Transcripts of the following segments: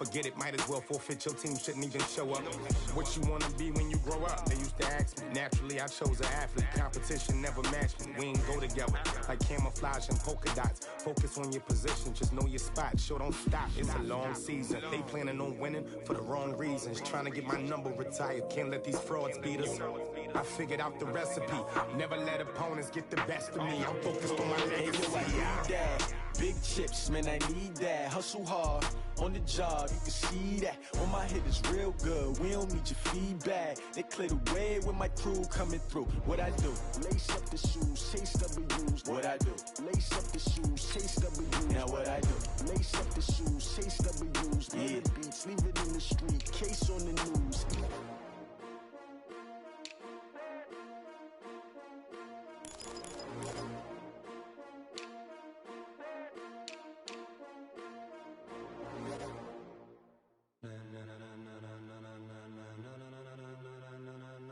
forget it, might as well forfeit. Your team shouldn't even show up. What you wanna be when you grow up? They used to ask me. Naturally, I chose an athlete. Competition never matched me. We ain't go together like camouflage and polka dots. Focus on your position, just know your spot. Sure, don't stop. It's a long season. They planning on winning for the wrong reasons. Trying to get my number retired. Can't let these frauds beat us. I figured out the recipe. Never let opponents get the best of me. I'm focused on my legacy. Big chips, man, I need that. Hustle hard on the job, you can see that. On my hit is real good. We don't need your feedback. They clear the way with my crew coming through. What I do? Lace up the shoes, chase W's. What I do? Lace up the shoes, chase W's. Now what I do? Lace up the shoes, chase W's. Yeah, beats, leave it in the street. Case on the news.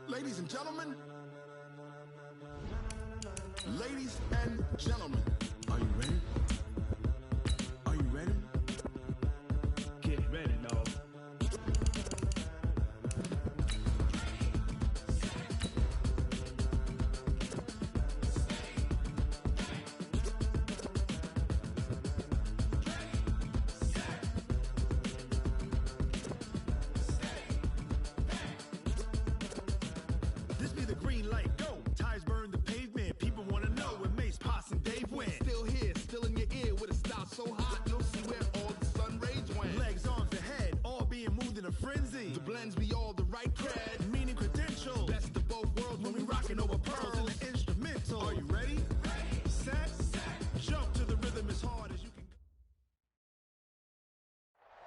Ladies and gentlemen, ladies and gentlemen, are you ready? Are you ready? Get ready, dog.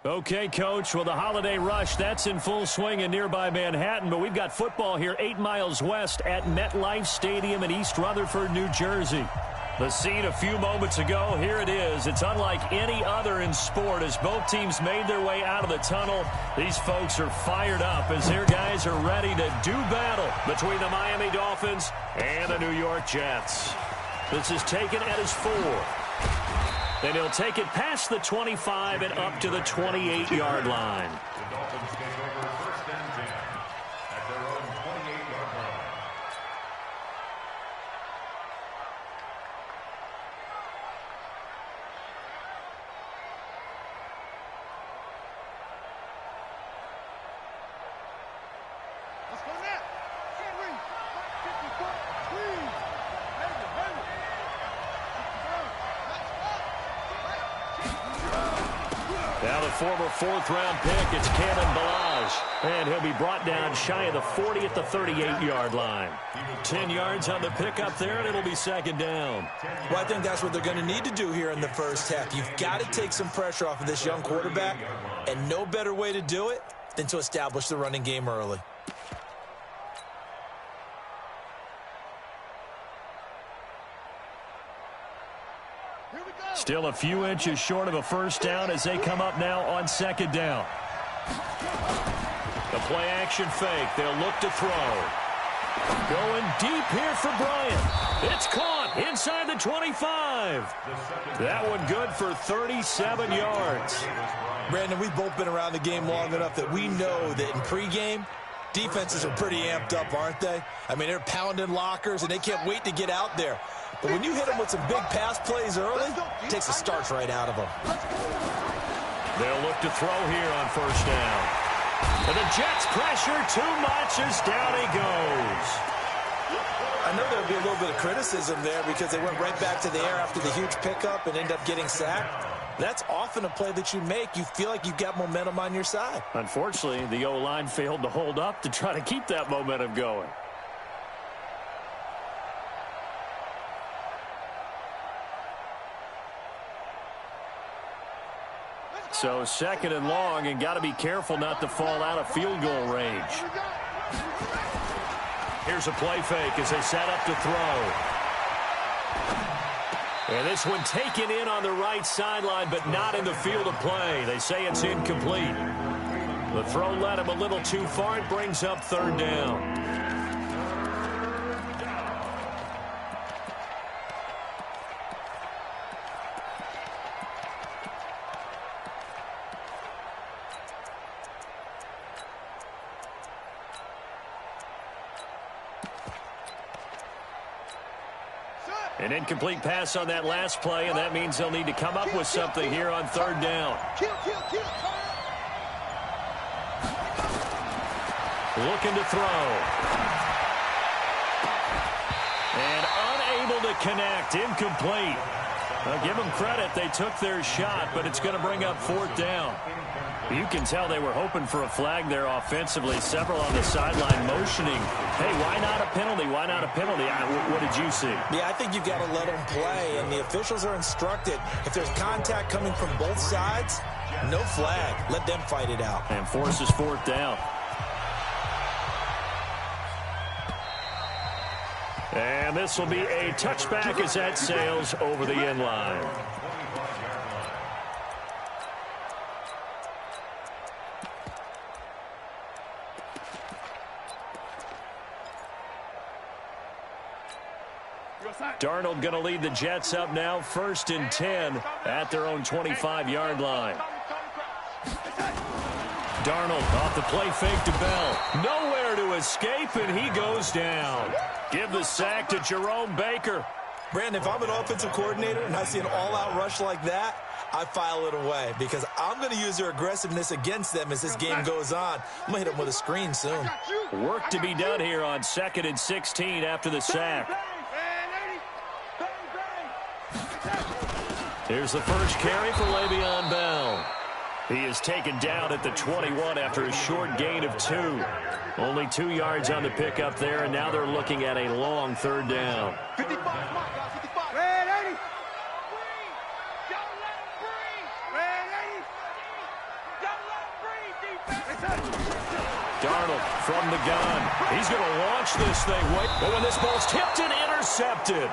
Okay, Coach, well, the holiday rush, that's in full swing in nearby Manhattan, but we've got football here 8 miles west at MetLife Stadium in East Rutherford, New Jersey. The scene a few moments ago, here it is. It's unlike any other in sport as both teams made their way out of the tunnel. These folks are fired up as their guys are ready to do battle between the Miami Dolphins and the New York Jets. This is taken at his 4. Then he'll take it past the 25 and up to the 28-yard line. The Dolphins take over 1st and 10 at their own 28-yard line. Let's go now. Henry, 54, please. Now the former 4th-round pick, it's Kalen Ballage. And he'll be brought down shy of the 40 at the 38-yard line. 10 yards on the pickup there, and it'll be 2nd down. Well, I think that's what they're going to need to do here in the first half. You've got to take some pressure off of this young quarterback, and no better way to do it than to establish the running game early. Still a few inches short of a first down as they come up now on 2nd down. The play action fake. They'll look to throw. Going deep here for Bryant. It's caught inside the 25. That one good for 37 yards. Brandon, we've both been around the game long enough that we know that in pregame, defenses are pretty amped up, aren't they? I mean, they're pounding lockers, and they can't wait to get out there. But when you hit them with some big pass plays early, it takes the starch right out of them. They'll look to throw here on 1st down. And the Jets pressure too much as down he goes. I know there'll be a little bit of criticism there because they went right back to the air after the huge pickup and end up getting sacked. That's often a play that you make. You feel like you've got momentum on your side. Unfortunately, the O-line failed to hold up to try to keep that momentum going. So 2nd and long, and got to be careful not to fall out of field goal range. Here's a play fake as they set up to throw. And this one taken in on the right sideline, but not in the field of play. They say it's incomplete. The throw led him a little too far. It brings up 3rd down. An incomplete pass on that last play, and that means they'll need to come up with something here on third down. Looking to throw. And unable to connect. Incomplete. Now, give them credit. They took their shot, but it's going to bring up fourth down. You can tell they were hoping for a flag there offensively. Several on the sideline motioning, hey, why not a penalty? Why not a penalty? What did you see? Yeah, I think you've got to let them play, and the officials are instructed. If there's contact coming from both sides, no flag. Let them fight it out. And forces fourth down. And this will be a touchback as that sails over the end line. Darnold going to lead the Jets up now, 1st and 10 at their own 25-yard line. Darnold off the play fake to Bell. Nowhere to escape, and he goes down. Give the sack to Jerome Baker. Brandon, if I'm an offensive coordinator and I see an all-out rush like that, I file it away because I'm going to use their aggressiveness against them as this game goes on. I'm going to hit them with a screen soon. Work to be done here on 2nd and 16 after the sack. Here's the first carry for Le'Veon Bell. He is taken down at the 21 after a short gain of 2. Only 2 yards on the pickup there, and now they're looking at a long third down. 55, come on, guys, 55. Red 80. Don't let him breathe. Red 80. Don't let him breathe, defense. Darnold from the gun. He's going to launch this thing. Wait, but when this ball's tipped and intercepted.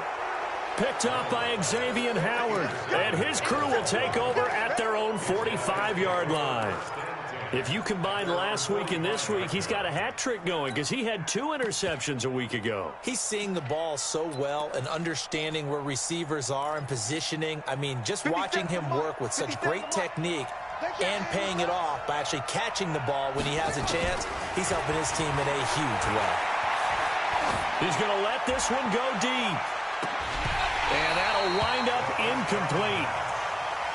Picked up by Xavier Howard. And his crew will take over at their own 45-yard line. If you combine last week and this week, he's got a hat trick going because he had 2 interceptions a week ago. He's seeing the ball so well and understanding where receivers are and positioning. I mean, just watching him work with such great technique and paying it off by actually catching the ball when he has a chance, he's helping his team in a huge way. He's going to let this one go deep. And that'll wind up incomplete.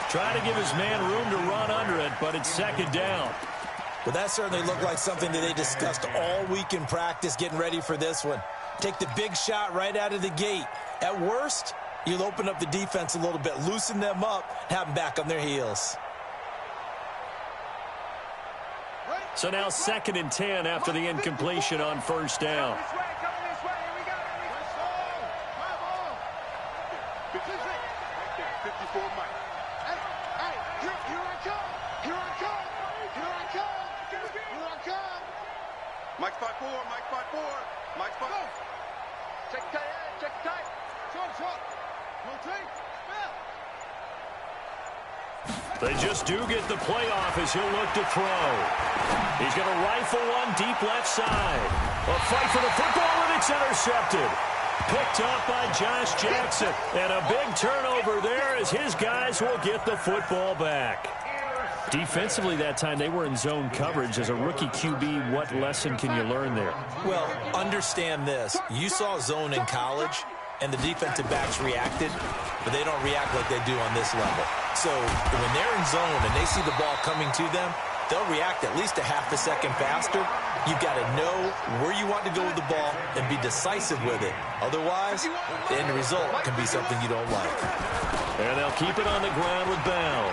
Try to give his man room to run under it, but it's 2nd down. Well, that certainly looked like something that they discussed all week in practice getting ready for this one. Take the big shot right out of the gate. At worst, you'll open up the defense a little bit, loosen them up, have them back on their heels. So now 2nd and 10 after the incompletion on 1st down. 54 Mike. Hey, here I come. Here I come. Here I come. Here I come. Mike spot 4. Mike spot 4. Mike spot 4. Check the tight end. Check the tight. Short. Rotate. They just do get the playoff as he'll look to throw. He's going to rifle one deep left side. A fight for the football, and it's intercepted. Picked up by Josh Jackson. And a big turnover there as his guys will get the football back. Defensively that time, they were in zone coverage. As a rookie QB, what lesson can you learn there? Well, understand this. You saw zone in college, and the defensive backs reacted, but they don't react like they do on this level. So when they're in zone and they see the ball coming to them, they'll react at least a half a second faster. You've got to know where you want to go with the ball and be decisive with it. Otherwise, the end result can be something you don't like. And they'll keep it on the ground with Bell.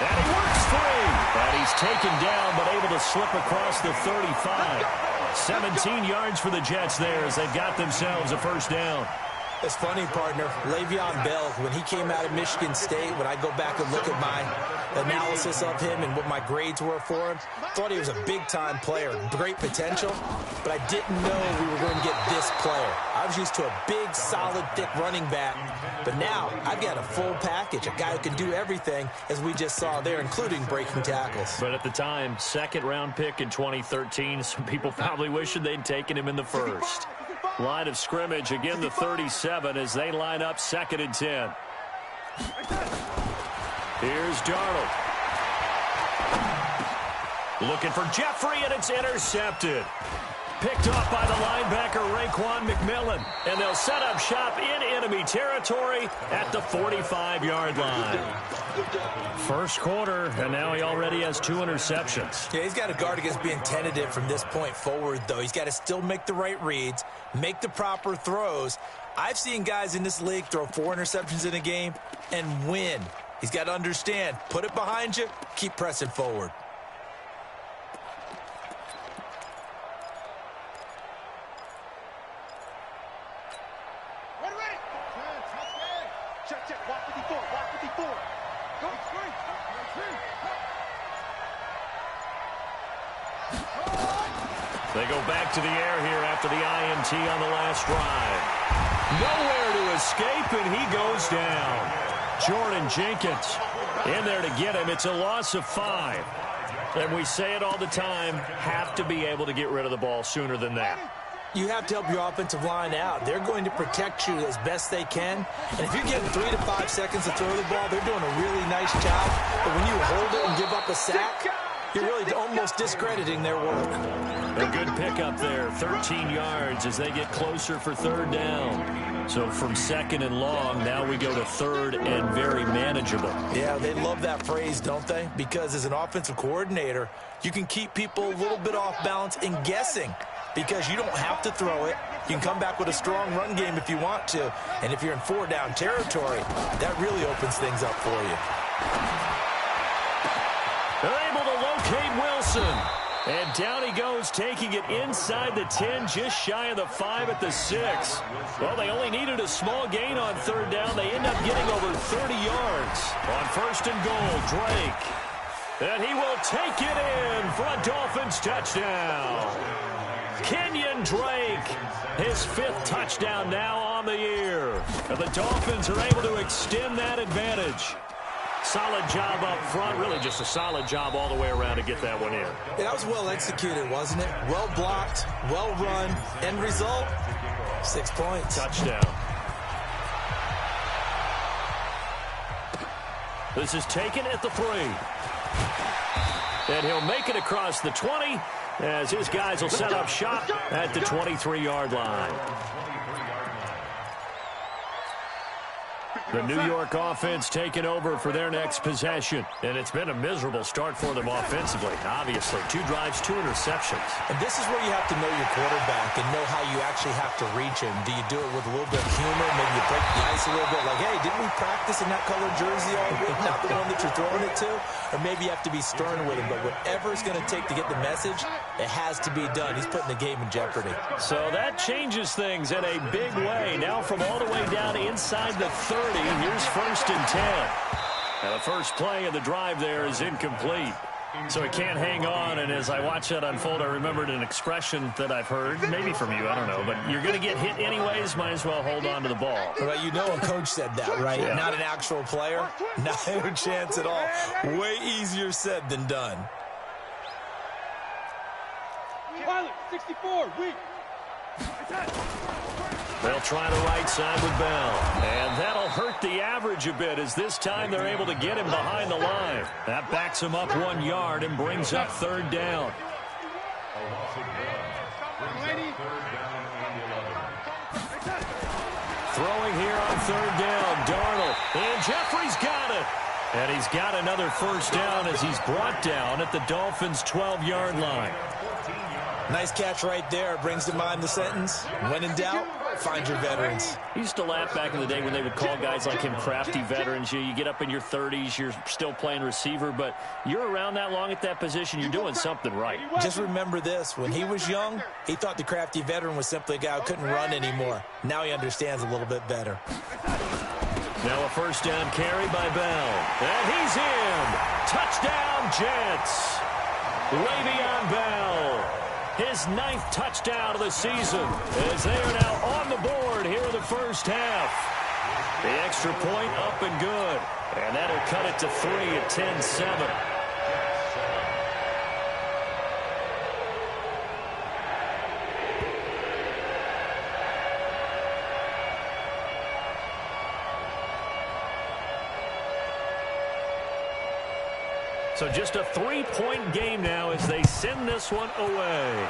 And he works free. And he's taken down but able to slip across the 35. 17 yards for the Jets there as they've got themselves a first down. It's funny, partner. Le'Veon Bell, when he came out of Michigan State, when I go back and look at my analysis of him and what my grades were for him, thought he was a big-time player, great potential, but I didn't know we were going to get this player. I was used to a big, solid, thick running back, but now I've got a full package, a guy who can do everything, as we just saw there, including breaking tackles. But at the time, second-round pick in 2013, some people probably wishing they'd taken him in the first. Line of scrimmage, again the 37 as they line up 2nd and 10. Here's Darnold. Looking for Jeffrey, and it's intercepted. Picked off by the linebacker, Raekwon McMillan. And they'll set up shop in enemy territory at the 45-yard line. First quarter, and now he already has 2 interceptions. Yeah, he's got to guard against being tentative from this point forward, though. He's got to still make the right reads, make the proper throws. I've seen guys in this league throw 4 interceptions in a game and win. He's got to understand, put it behind you, keep pressing forward. They go back to the air here after the INT on the last drive. Nowhere to escape, and he goes down. Jordan Jenkins in there to get him. It's a loss of 5. And we say it all the time, have to be able to get rid of the ball sooner than that. You have to help your offensive line out. They're going to protect you as best they can. And if you're getting 3 to 5 seconds to throw the ball, they're doing a really nice job. But when you hold it and give up a sack, you're really almost discrediting their work. A good pickup there, 13 yards as they get closer for 3rd down. So from 2nd and long, now we go to 3rd and very manageable. Yeah, they love that phrase, don't they? Because as an offensive coordinator, you can keep people a little bit off balance and guessing because you don't have to throw it. You can come back with a strong run game if you want to. And if you're in 4-down territory, that really opens things up for you. They're able to locate Wilson. And down he goes, taking it inside the 10, just shy of the 5 at the 6. Well, they only needed a small gain on 3rd down. They end up getting over 30 yards. On 1st and goal, Drake. And he will take it in for a Dolphins touchdown. Kenyon Drake, his 5th touchdown now on the year. And the Dolphins are able to extend that advantage. Solid job up front, really just a solid job all the way around to get that one in. Yeah, that was well executed, wasn't it? Well blocked, well run, end result, 6 points. Touchdown. This is taken at the 3. And he'll make it across the 20 as his guys will set up shop at the 23-yard line. The New York offense taking over for their next possession. And it's been a miserable start for them offensively, obviously. 2 drives, 2 interceptions. And this is where you have to know your quarterback and know how you actually have to reach him. Do you do it with a little bit of humor? Maybe you break the ice a little bit. Like, hey, didn't we practice in that colored jersey all week? Not the one that you're throwing it to? Or maybe you have to be stern with him. But whatever it's going to take to get the message, it has to be done. He's putting the game in jeopardy. So that changes things in a big way. Now from all the way down inside the 30. Here's 1st and 10. Now the first play of the drive there is incomplete. So he can't hang on, and as I watch that unfold, I remembered an expression that I've heard, maybe from you, I don't know, but you're going to get hit anyways, might as well hold on to the ball. Well, you know a coach said that, right? Yeah. Not an actual player. Not a chance at all. Way easier said than done. Pilot, 64, weak. They'll try the right side with Bell. And that'll hurt the average a bit as this time they're able to get him behind the line. That backs him up 1 yard and brings up 3rd down. Throwing here on 3rd down, Darnold. And Jeffrey's got it. And he's got another 1st down as he's brought down at the Dolphins' 12-yard line. Nice catch right there. Brings to mind the sentence, when in doubt, find your veterans. I used to laugh back in the day when they would call guys like him crafty veterans. You get up in your 30s, you're still playing receiver, but you're around that long at that position, you're doing something right. Just remember this. When he was young, he thought the crafty veteran was simply a guy who couldn't run anymore. Now he understands a little bit better. Now a 1st down carry by Bell. And he's in. Touchdown, Jets. Le'Veon Bell. His 9th touchdown of the season as they are now on the board here in the first half. The extra point up and good. And that'll cut it to 3 at 10-7. So just a 3-point game now as they send this one away.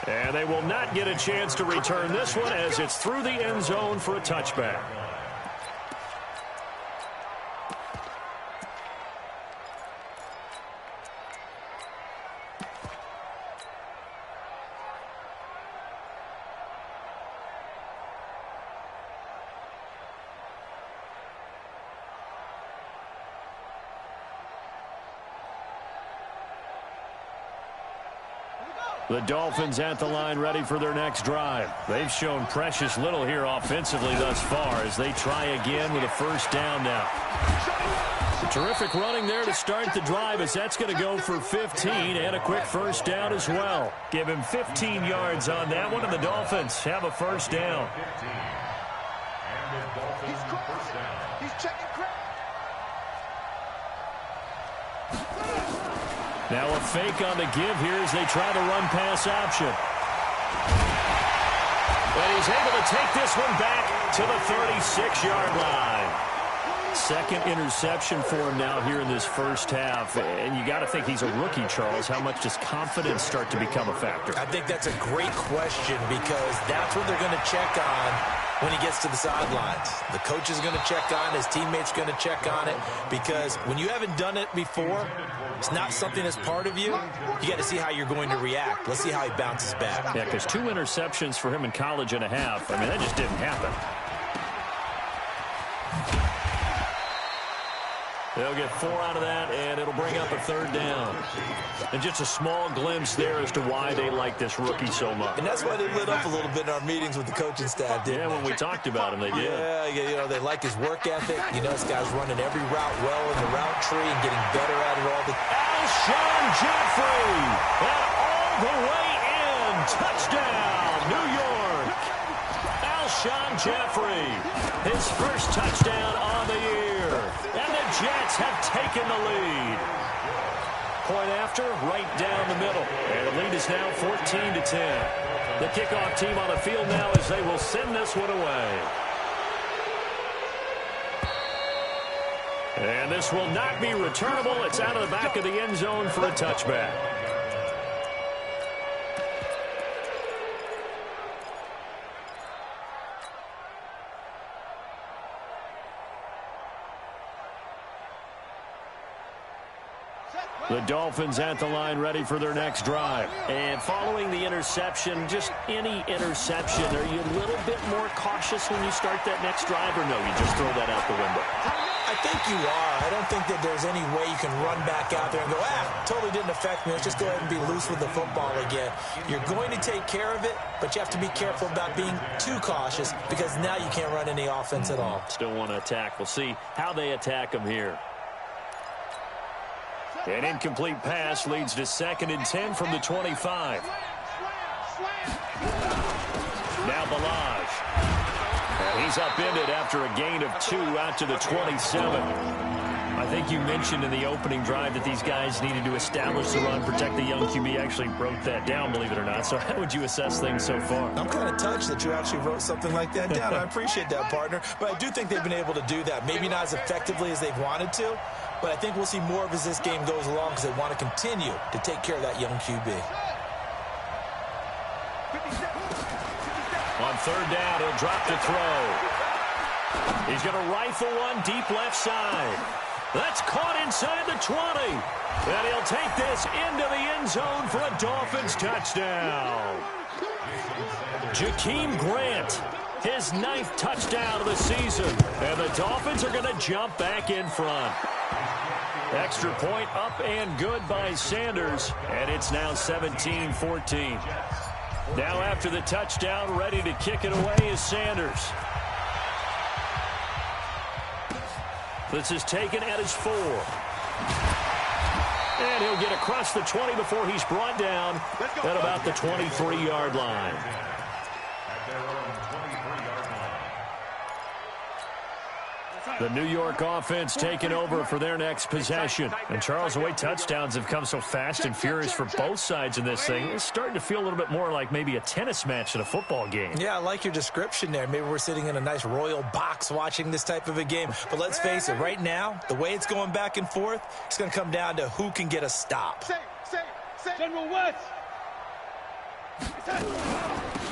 And they will not get a chance to return this one as it's through the end zone for a touchback. The Dolphins at the line ready for their next drive. They've shown precious little here offensively thus far as they try again with a first down now. Terrific running there to start the drive as that's going to go for 15 and a quick first down as well. Give him 15 yards on that one, and the Dolphins have a first down. He's checking crap. Now a fake on the give here as they try the run-pass option. And he's able to take this one back to the 36-yard line. Second interception for him now here in this first half. And you got to think he's a rookie, Charles. How much does confidence start to become a factor? I think that's a great question because that's what they're going to check on when he gets to the sidelines. The coach is going to check on it. His teammates are going to check on it because when you haven't done it before, it's not something that's part of you. You got to see how you're going to react. Let's see how he bounces back. Yeah, because 2 interceptions for him in college and a half. I mean, that just didn't happen. They'll get 4 out of that, and it'll bring up a third down. And just a small glimpse there as to why they like this rookie so much. And that's why they lit up a little bit in our meetings with the coaching staff, didn't they? When we talked about him, they did. Yeah, you know, they like his work ethic. You know, this guy's running every route well in the route tree and getting better at it all the time. Alshon Jeffrey, and all the way in. Touchdown, New York. Alshon Jeffrey, his first touchdown on the year. And the Jets have taken the lead. Point after, right down the middle. And the lead is now 14-10. The kickoff team on the field now as they will send this one away. And this will not be returnable. It's out of the back of the end zone for a touchback. The Dolphins at the line ready for their next drive. And following the interception, just any interception, are you a little bit more cautious when you start that next drive, or no, you just throw that out the window? I think you are. I don't think that there's any way you can run back out there and go, totally didn't affect me. Let's just go ahead and be loose with the football again. You're going to take care of it, but you have to be careful about being too cautious because now you can't run any offense at all. Still want to attack. We'll see how they attack them here. An incomplete pass leads to 2nd and 10 from the 25. Now Balaj. And he's upended after a gain of 2 out to the 27. I think you mentioned in the opening drive that these guys needed to establish the run, protect the young QB. Actually wrote that down, believe it or not. So how would you assess things so far? I'm kind of touched that you actually wrote something like that down. I appreciate that, partner. But I do think they've been able to do that. Maybe not as effectively as they've wanted to. But I think we'll see more of as this game goes along because they want to continue to take care of that young QB. On 3rd down, he'll drop to throw. He's going to rifle one deep left side. That's caught inside the 20. And he'll take this into the end zone for a Dolphins touchdown. Jakeem Grant, his 9th touchdown of the season. And the Dolphins are going to jump back in front. Extra point up and good by Sanders, and it's now 17-14. Now after the touchdown, ready to kick it away is Sanders. This is taken at his 4. And he'll get across the 20 before he's brought down at about the 23-yard line. The New York offense taking over for their next possession. And Charles, the way touchdowns have come so fast and furious for both sides in this thing, it's starting to feel a little bit more like maybe a tennis match than a football game. Yeah, I like your description there. Maybe we're sitting in a nice royal box watching this type of a game. But let's face it, right now, the way it's going back and forth, it's going to come down to who can get a stop. General West.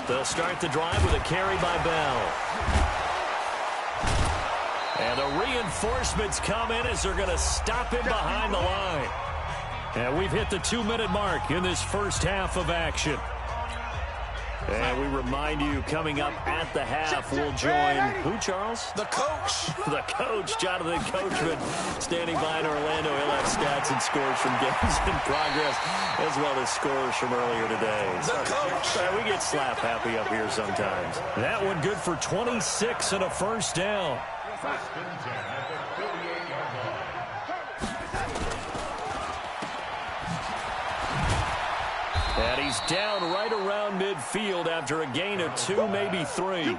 They'll start the drive with a carry by Bell. And the reinforcements come in as they're going to stop him behind the line. And we've hit the 2-minute mark in this first half of action. And we remind you, coming up at the half, we'll join who, Charles? The coach. The coach, Jonathan Coachman, standing by in Orlando. He'll have stats and scores from games in progress, as well as scores from earlier today. The coach. We get slap happy up here sometimes. That one good for 26 and a first down. First and 10 at the 38-yard line. And he's down right around midfield after a gain of 2, maybe 3.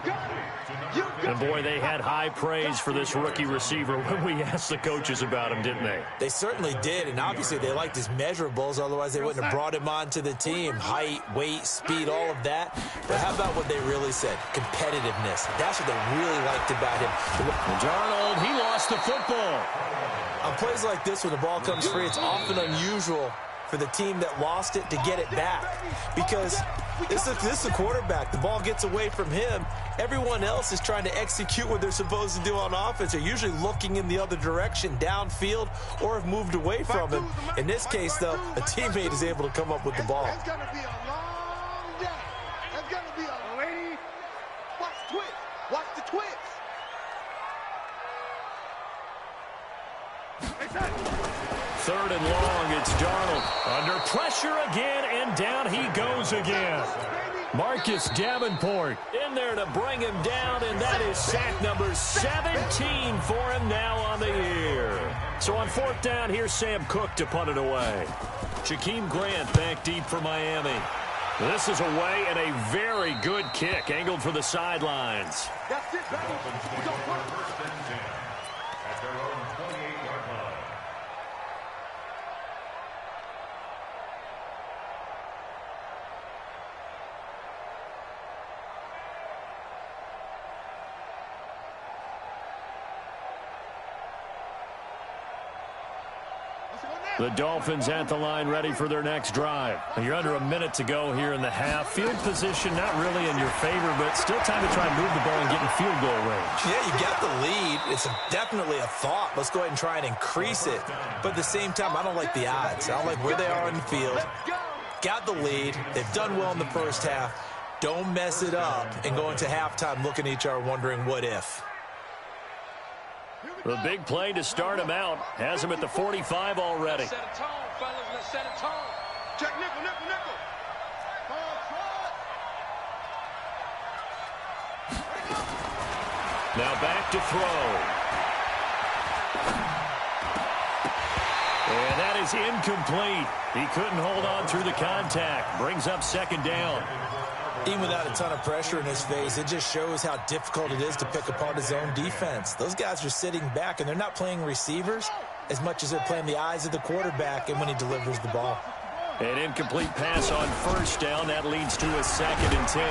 And, boy, they had high praise for this rookie receiver when we asked the coaches about him, didn't they? They certainly did, and obviously they liked his measurables. Otherwise, they wouldn't have brought him onto the team. Height, weight, speed, all of that. But how about what they really said? Competitiveness. That's what they really liked about him. Darnold, he lost the football. On plays like this, when the ball comes free, it's often unusual for the team that lost it to get it back, because this is a quarterback. The ball gets away from him. Everyone else is trying to execute what they're supposed to do on offense. They're usually looking in the other direction, downfield, or have moved away from him. In this case, though, a teammate is able to come up with the ball. It's going to be a long day. It's going to be a lady. Watch the twist. Watch the twist. Third and long, it's Darnold. Under pressure again, and down he goes again. Marcus Davenport in there to bring him down, and that is sack number 17 for him now on the year. So on fourth down, here's Sam Cook to punt it away. Jakeem Grant back deep for Miami. This is away, and a very good kick angled for the sidelines. That's it, baby. First and 10 at their own 28-yard line. The Dolphins at the line, ready for their next drive. You're under a minute to go here in the half. Field position not really in your favor, but still time to try and move the ball and get in field goal range. Yeah, you got the lead. It's definitely a thought. Let's go ahead and try and increase it. But at the same time, I don't like the odds. I don't like where they are in the field. Got the lead. They've done well in the first half. Don't mess it up and go into halftime looking at each other wondering what if. The big play to start him out has him at the 45 already. Set a tone, fellas. Let's set a tone. Check nickel, nickel, nickel. Now back to throw. And that is incomplete. He couldn't hold on through the contact. Brings up second down. Even without a ton of pressure in his face, it just shows how difficult it is to pick apart his own defense. Those guys are sitting back, and they're not playing receivers as much as they're playing the eyes of the quarterback and when he delivers the ball. An incomplete pass on first down. That leads to a 2nd and 10.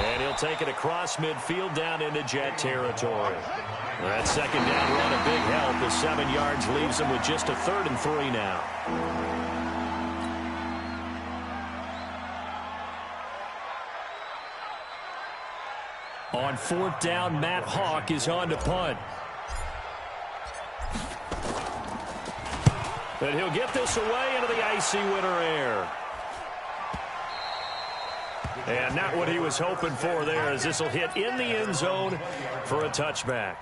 And he'll take it across midfield down into Jet territory. That second down run a big help. The 7 yards leaves him with just a 3rd and 3 now. On fourth down, Matt Hawk is on to punt. And he'll get this away into the icy winter air. And not what he was hoping for there, as this will hit in the end zone for a touchback.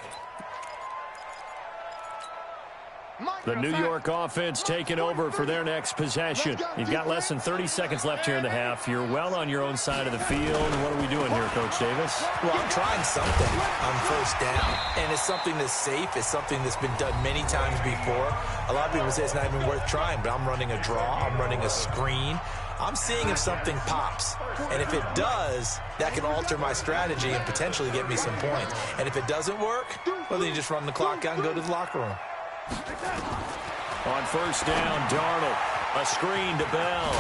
The New York offense taking over for their next possession. You've got less than 30 seconds left here in the half. You're well on your own side of the field. What are we doing here, Coach Davis? Well, I'm trying something on first down, and it's something that's safe. It's something that's been done many times before. A lot of people say it's not even worth trying, but I'm running a draw. I'm running a screen. I'm seeing if something pops, and if it does, that can alter my strategy and potentially get me some points. And if it doesn't work, well, then you just run the clock out and go to the locker room. On first down, Darnold. A screen to Bell.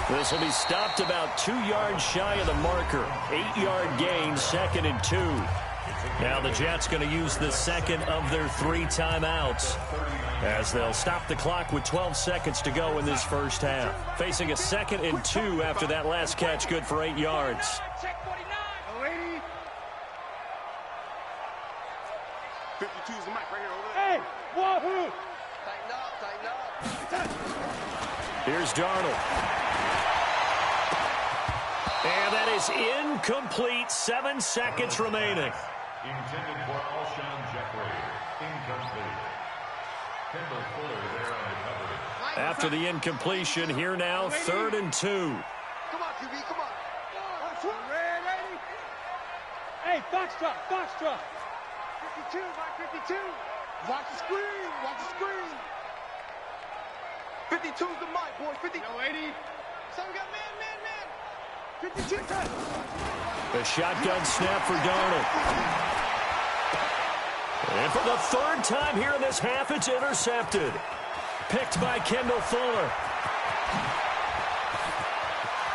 This will be stopped about 2 yards shy of the marker. 8-yard gain, 2nd and 2. Now the Jets going to use the second of their 3 timeouts as they'll stop the clock with 12 seconds to go in this first half. Facing a 2nd and 2 after that last catch, good for 8 yards. 52 is the mic right here over there. Hey, wahoo! Tighten up. Here's Darnold. And that is incomplete. 7 seconds remaining. Intended for Alshon Jeffrey. Incomplete. Kendall Fuller there on the coverage. After the incompletion, here now, 3rd and 2. Come on, QB, come on. Hey, Foxtrot. 52, Mike, 52. Watch the screen. 52's the mic, boy. 50. No, 80. So we got man. 52. The shotgun snap for Darnold. And for the 3rd time here in this half, it's intercepted. Picked by Kendall Fuller.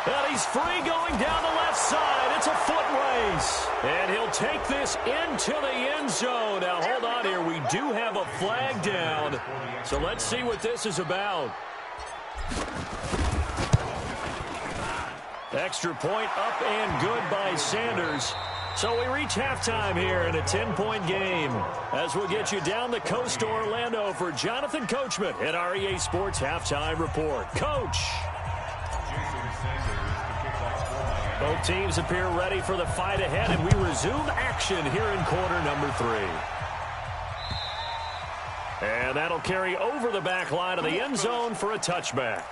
And he's free going down the left side. It's a foot race. And he'll take this into the end zone. Now, hold on here. We do have a flag down. So let's see what this is about. Extra point up and good by Sanders. So we reach halftime here in a 10-point game as we'll get you down the coast to Orlando for Jonathan Coachman at our EA Sports Halftime Report. Coach. Both teams appear ready for the fight ahead, and we resume action here in quarter number 3. And that'll carry over the back line of the end zone for a touchback.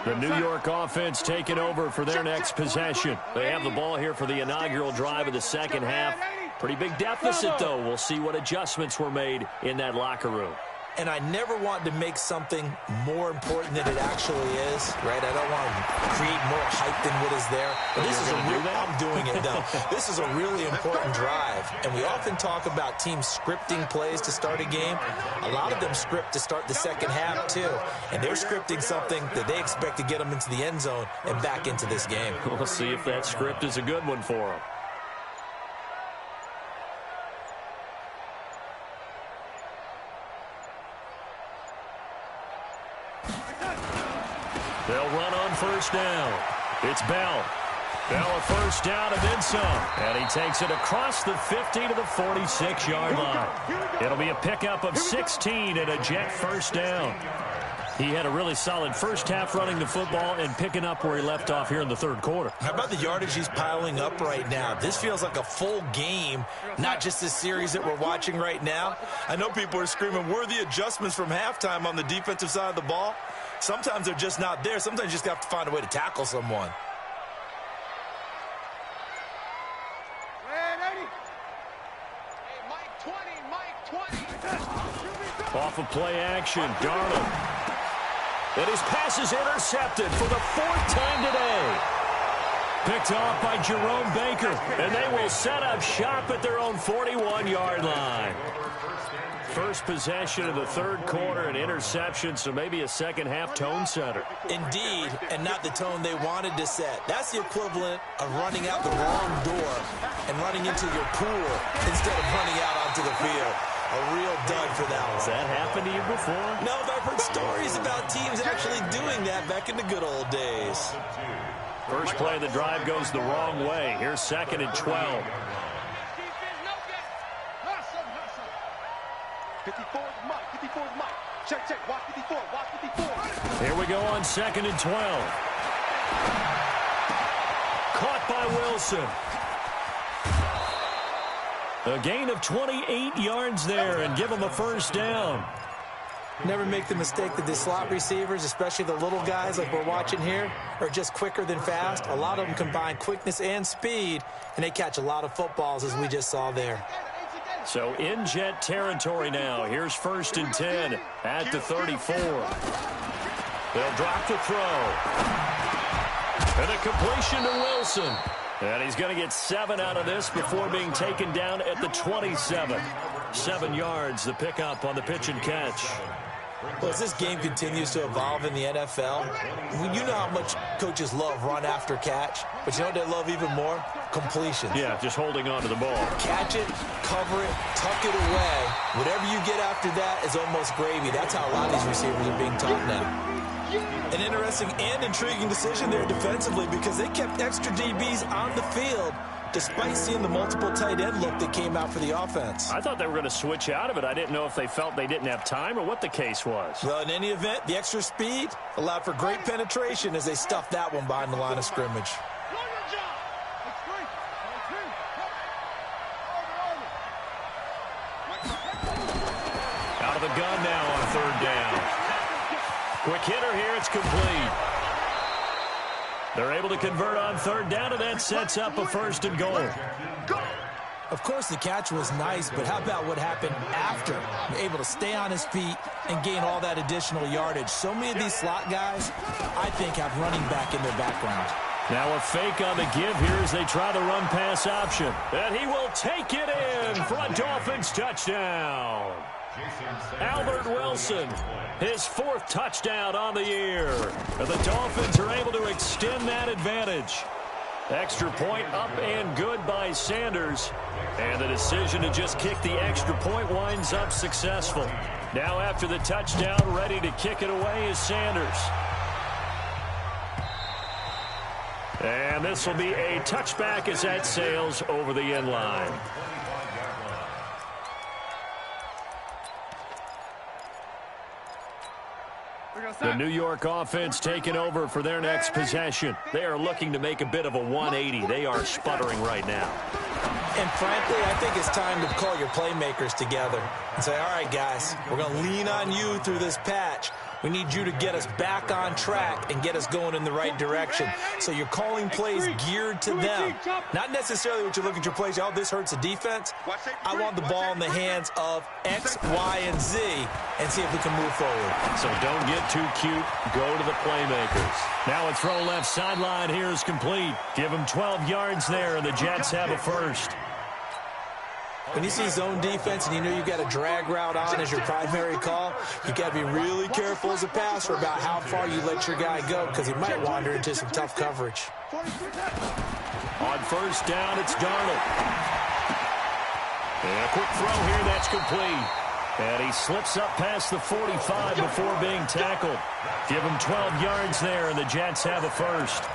The New York offense taking over for their next possession. They have the ball here for the inaugural drive of the second half. Pretty big deficit, though. We'll see what adjustments were made in that locker room. And I never want to make something more important than it actually is, right? I don't want to create more hype than what is there. But this is a real, I'm doing it now. This is a really important drive. And we often talk about teams scripting plays to start a game. A lot of them script to start the second half, too. And they're scripting something that they expect to get them into the end zone and back into this game. We'll see if that script is a good one for them. They'll run on first down. It's Bell. Bell a first down and then some. And he takes it across the 50 to the 46-yard line. It'll be a pickup of 16 and a Jet first down. He had a really solid first half running the football and picking up where he left off here in the 3rd quarter. How about the yardage he's piling up right now? This feels like a full game, not just this series that we're watching right now. I know people are screaming, where are the adjustments from halftime on the defensive side of the ball? Sometimes they're just not there. Sometimes you just have to find a way to tackle someone. Off of play action, Darnold. And his pass is intercepted for the 4th time today. Picked off by Jerome Baker. And they will set up shop at their own 41-yard line. First possession of the 3rd quarter, an interception, so maybe a second-half tone setter. Indeed, and not the tone they wanted to set. That's the equivalent of running out the wrong door and running into your pool instead of running out onto the field. A real dud for that one. Has that happened to you before? No, but I've heard stories about teams actually doing that back in the good old days. First play of the drive goes the wrong way. Here's 2nd and 12. 54 is Mike. Check. Watch 54. Here we go on 2nd and 12. Caught by Wilson. A gain of 28 yards there and give him a first down. Never make the mistake that the slot receivers, especially the little guys like we're watching here, are just quicker than fast. A lot of them combine quickness and speed, and they catch a lot of footballs, as we just saw there. So in Jet territory now. Here's 1st and 10 at the 34. They'll drop the throw. And a completion to Wilson. And he's going to get 7 out of this before being taken down at the 27. 7 yards, the pickup on the pitch and catch. Well, as this game continues to evolve in the NFL, you know how much coaches love run after catch, but you know what they love even more? Completions. Yeah, just holding on to the ball. Catch it, cover it, tuck it away. Whatever you get after that is almost gravy. That's how a lot of these receivers are being taught now. An interesting and intriguing decision there defensively because they kept extra DBs on the field despite seeing the multiple tight end look that came out for the offense. I thought they were going to switch out of it. I didn't know if they felt they didn't have time or what the case was. Well, in any event, the extra speed allowed for great penetration as they stuffed that one behind the line of scrimmage. Out of the gun now on third down. Quick hitter here. It's complete. They're able to convert on third down, and that sets up a 1st and goal. Of course, the catch was nice, but how about what happened after? Able to stay on his feet and gain all that additional yardage. So many of these slot guys, I think, have running back in their background. Now a fake on the give here as they try the run-pass option. And he will take it in for a Dolphins touchdown. Albert Wilson, his 4th touchdown on the year. And the Dolphins are able to extend that advantage. Extra point up and good by Sanders. And the decision to just kick the extra point winds up successful. Now after the touchdown, ready to kick it away is Sanders. And this will be a touchback as that sails over the end line. The New York offense taking over for their next possession. They are looking to make a bit of a 180. They are sputtering right now. And frankly, I think it's time to call your playmakers together and say, all right, guys, we're going to lean on you through this patch. We need you to get us back on track and get us going in the right direction. So you're calling plays geared to them. Not necessarily what you look at your plays, oh, this hurts the defense. I want the ball in the hands of X, Y, and Z and see if we can move forward. So don't get too cute. Go to the playmakers. Now a throw left sideline here is complete. Give them 12 yards there, and the Jets have a 1st. When you see zone defense and you know you've got a drag route on as your primary call, you got to be really careful as a passer about how far you let your guy go because he might wander into some tough coverage. On 1st down, it's Darnold. And a quick throw here, that's complete. And he slips up past the 45 before being tackled. Give him 12 yards there, and the Jets have a 1st.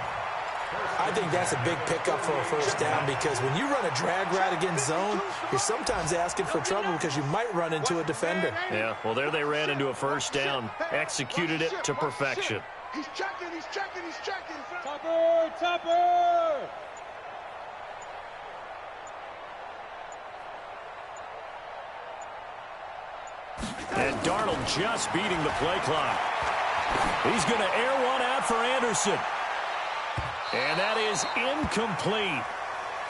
I think that's a big pickup for a 1st down because when you run a drag route against zone, you're sometimes asking for trouble because you might run into a defender. Yeah, well, there they ran into a 1st down. Executed it to perfection. He's checking, he's checking, he's checking. Topper, Topper! And Darnold just beating the play clock. He's going to air one out for Anderson. And that is incomplete.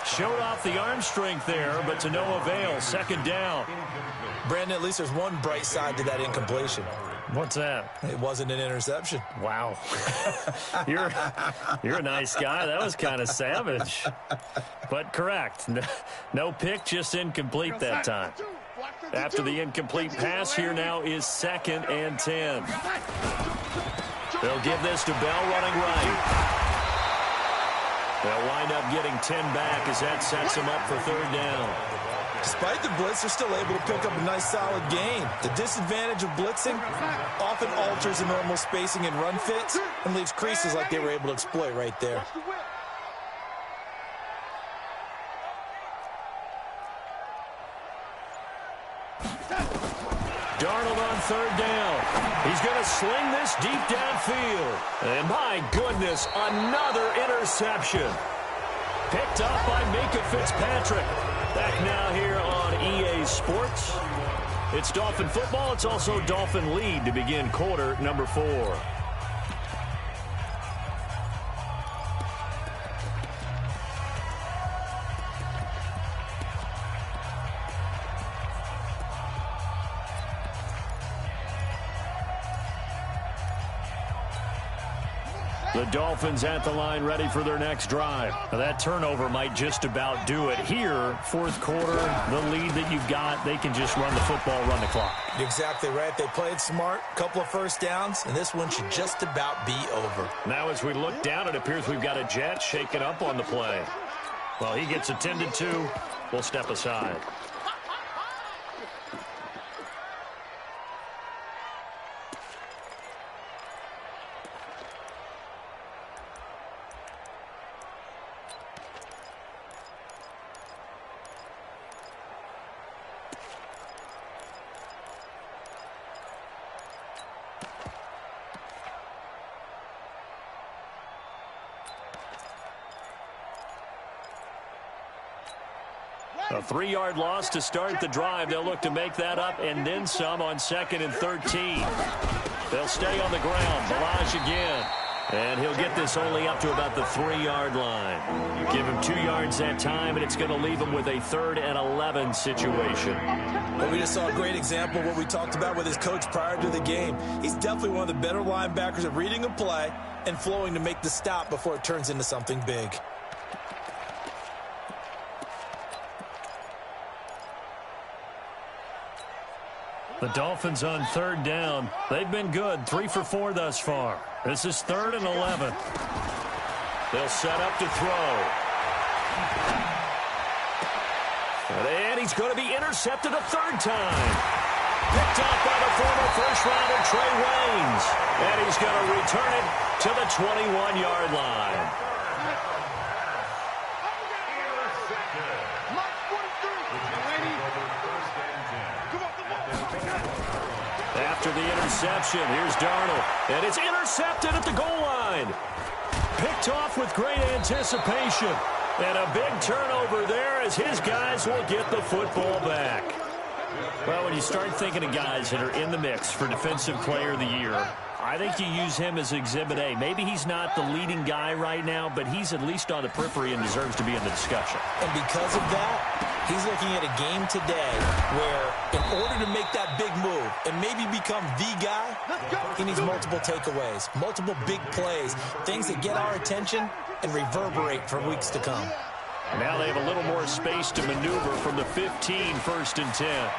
Showed off the arm strength there, but to no avail. 2nd down. Brandon, at least there's one bright side to that incompletion. What's that? It wasn't an interception. Wow. You're a nice guy. That was kind of savage. But correct. No pick, just incomplete that time. After the incomplete pass, here now is 2nd and 10. They'll give this to Bell running right. They'll wind up getting 10 back as that sets them up for 3rd down. Despite the blitz, they're still able to pick up a nice solid gain. The disadvantage of blitzing often alters the normal spacing and run fits and leaves creases like they were able to exploit right there. Darnold on 3rd down. He's going to sling this deep downfield. And my goodness, another interception. Picked up by Minka Fitzpatrick. Back now here on EA Sports. It's Dolphin football. It's also Dolphin lead to begin quarter number 4. The Dolphins at the line ready for their next drive. Now that turnover might just about do it here. Fourth quarter, the lead that you've got, they can just run the football, run the clock. Exactly right. They played smart, couple of first downs, and this one should just about be over. Now as we look down, it appears we've got a Jet shaking up on the play. Well, he gets attended to. We'll step aside. A 3-yard loss to start the drive. They'll look to make that up and then some on 2nd and 13. They'll stay on the ground. Balaj again. And he'll get this only up to about the 3-yard line. Give him 2 yards that time, and it's going to leave him with a 3rd and 11 situation. Well, we just saw a great example of what we talked about with his coach prior to the game. He's definitely one of the better linebackers at reading a play and flowing to make the stop before it turns into something big. The Dolphins on 3rd down. They've been good, 3 for 4 thus far. This is 3rd and 11. They'll set up to throw. And he's going to be intercepted a 3rd time. Picked up by the former first-rounder Trey Waynes. And he's going to return it to the 21-yard line. After the interception, here's Darnold. And it's intercepted at the goal line. Picked off with great anticipation. And a big turnover there as his guys will get the football back. Well, when you start thinking of guys that are in the mix for Defensive Player of the Year, I think you use him as Exhibit A. Maybe he's not the leading guy right now, but he's at least on the periphery and deserves to be in the discussion. And because of that, he's looking at a game today where in order to make that big move and maybe become the guy, he needs multiple takeaways, multiple big plays, things that get our attention and reverberate for weeks to come. Now they have a little more space to maneuver from the 15, 1st and 10.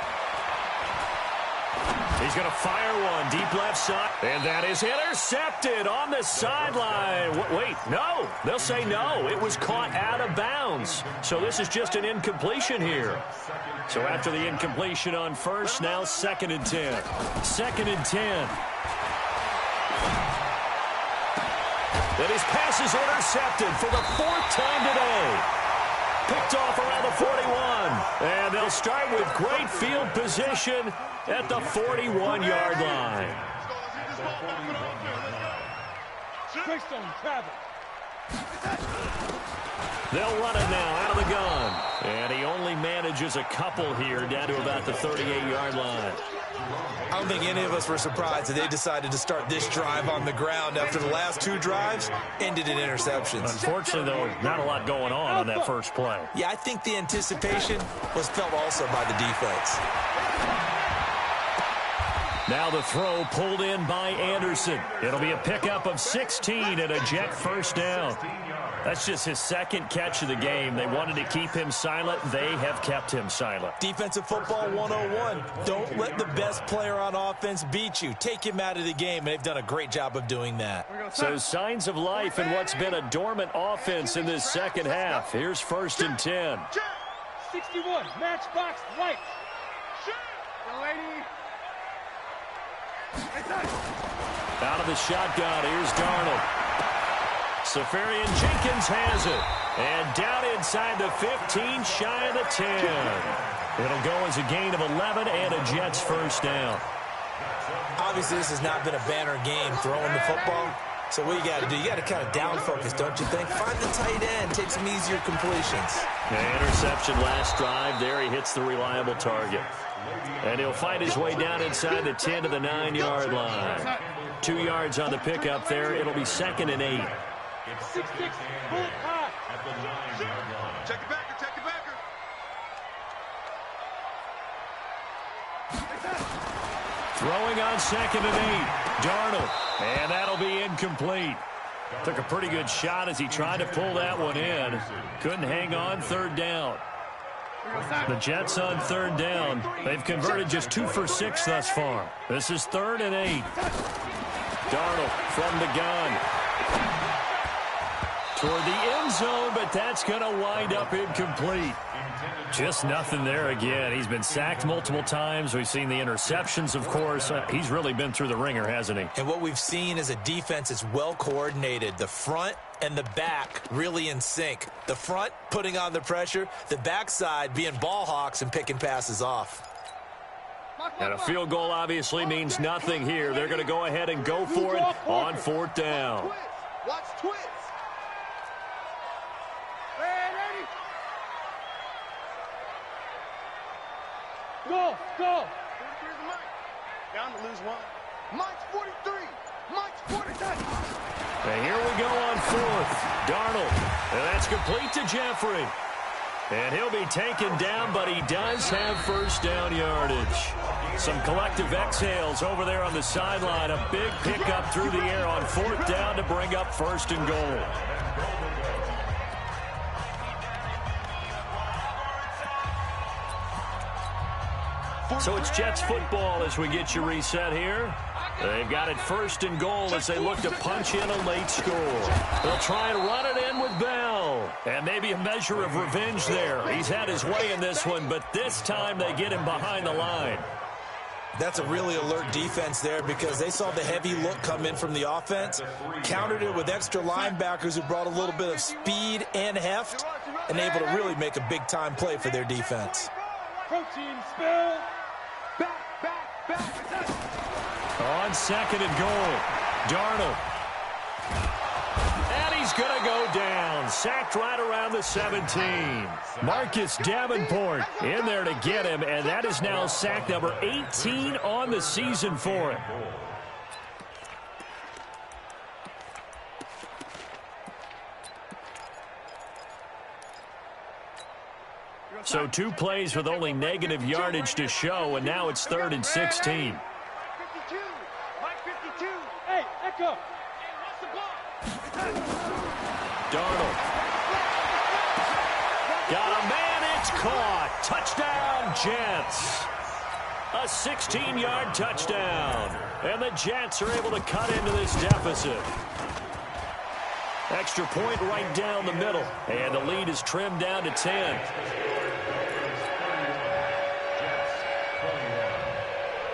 He's going to fire one deep left side. And that is intercepted on the sideline. Wait, no. They'll say no. It was caught out of bounds. So this is just an incompletion here. So after the incompletion on 1st, now 2nd and 10. 2nd and 10. And his pass is intercepted for the 4th time today. Picked off around the 41. And they'll start with great field position at the 41-yard line. They'll run it now out of the gun. And he only manages a couple here down to about the 38-yard line. I don't think any of us were surprised that they decided to start this drive on the ground after the last 2 drives ended in interceptions. Unfortunately, though, not a lot going on that first play. Yeah, I think the anticipation was felt also by the defense. Now the throw pulled in by Anderson. It'll be a pickup of 16 and a Jet 1st down. That's just his 2nd catch of the game. They wanted to keep him silent. They have kept him silent. Defensive football 101. Don't let the best player on offense beat you. Take him out of the game, and they've done a great job of doing that. So signs of life in what's been a dormant offense in this 2nd half. Here's 1st and 10. 61, matchbox right. Out of the shotgun, here's Darnold. Safarian Jenkins has it. And down inside the 15, shy of the 10. It'll go as a gain of 11 and a Jets 1st down. Obviously, this has not been a banner game throwing the football. So what you got to do, you got to kind of down focus, don't you think? Find the tight end, take some easier completions. The interception last drive. There he hits the reliable target. And he'll find his way down inside the 10 to the 9-yard line. 2 yards on the pickup there. It'll be 2nd and 8. Check the backer, check the backer. Throwing on 2nd and 8. Darnold. And that'll be incomplete. Took a pretty good shot as he tried to pull that one in. Couldn't hang on. Third down. The Jets on third down. They've converted just 2 for 6 thus far. This is 3rd and 8. Darnold from the gun. Toward the end zone, but that's going to wind up incomplete. Just nothing there again. He's been sacked multiple times. We've seen the interceptions, of course. He's really been through the ringer, hasn't he? And what we've seen is a defense that's well coordinated. The front and the back really in sync. The front putting on the pressure, the backside being ball hawks and picking passes off. And a field goal obviously means nothing here. They're going to go ahead and go for it on 4th down. Watch twist. Go. Down to lose one. Mike's 43. Mike's 43. And here we go on 4th. Darnold. And that's complete to Jeffrey. And he'll be taken down, but he does have first down yardage. Some collective exhales over there on the sideline. A big pickup through the air on 4th down to bring up 1st and goal. So it's Jets football as we get you reset here. They've got it 1st and goal as they look to punch in a late score. They'll try and run it in with Bell. And maybe a measure of revenge there. He's had his way in this one, but this time they get him behind the line. That's a really alert defense there because they saw the heavy look come in from the offense, countered it with extra linebackers who brought a little bit of speed and heft, and able to really make a big-time play for their defense. Protein spill. On 2nd and goal, Darnold. And he's going to go down. Sacked right around the 17. Marcus Davenport in there to get him, and that is now sack number 18 on the season for him. So 2 plays with only negative yardage to show, and now it's 3rd and 16. Mike 52. Hey, Echo. Darnold. Got a man, it's caught. Touchdown, Jets. A 16-yard touchdown. And the Jets are able to cut into this deficit. Extra point right down the middle. And the lead is trimmed down to 10.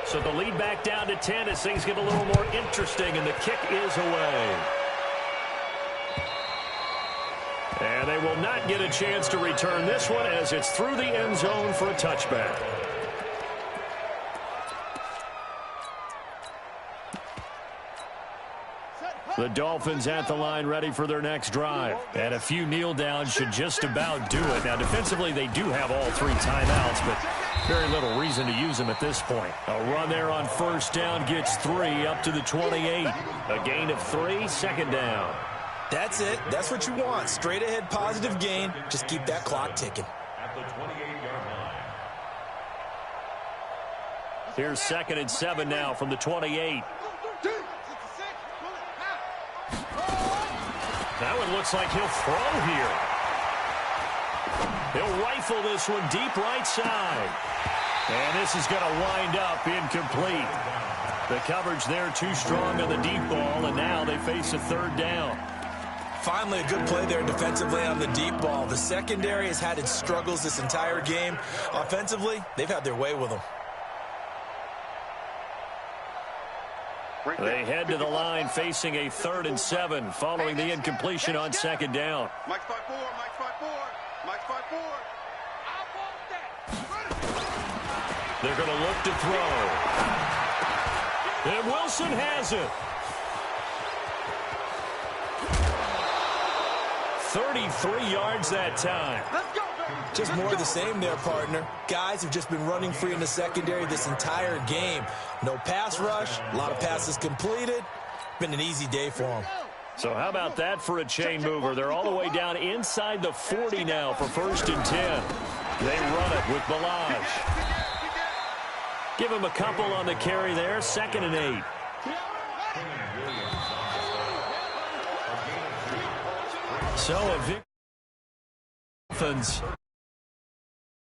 So the lead back down to 10 as things get a little more interesting, and the kick is away. And they will not get a chance to return this one as it's through the end zone for a touchback. The Dolphins at the line ready for their next drive. And a few kneel downs should just about do it. Now, defensively, they do have all 3 timeouts, but very little reason to use them at this point. A run there on 1st down gets 3 up to the 28. A gain of 3, 2nd down. That's it. That's what you want. Straight ahead positive gain. Just keep that clock ticking. At the 28-yard line. Here's 2nd and 7 now from the 28. That one looks like he'll throw here. He'll rifle this one deep right side. And this is going to wind up incomplete. The coverage there too strong on the deep ball, and now they face a 3rd down. Finally, a good play there defensively on the deep ball. The secondary has had its struggles this entire game. Offensively, they've had their way with them. They head to the line facing a 3rd and 7 following the incompletion on 2nd down. Mike's 5-4. Mike's 5-4. Mike's 5-4. They're going to look to throw. And Wilson has it. 33 yards that time. Just more of the same there, partner. Guys have just been running free in the secondary this entire game. No pass rush, a lot of passes completed. Been an easy day for them. So how about that for a chain mover? They're all the way down inside the 40 now for 1st and 10. They run it with Balaj. Give him a couple on the carry there, 2nd and 8. So a victory.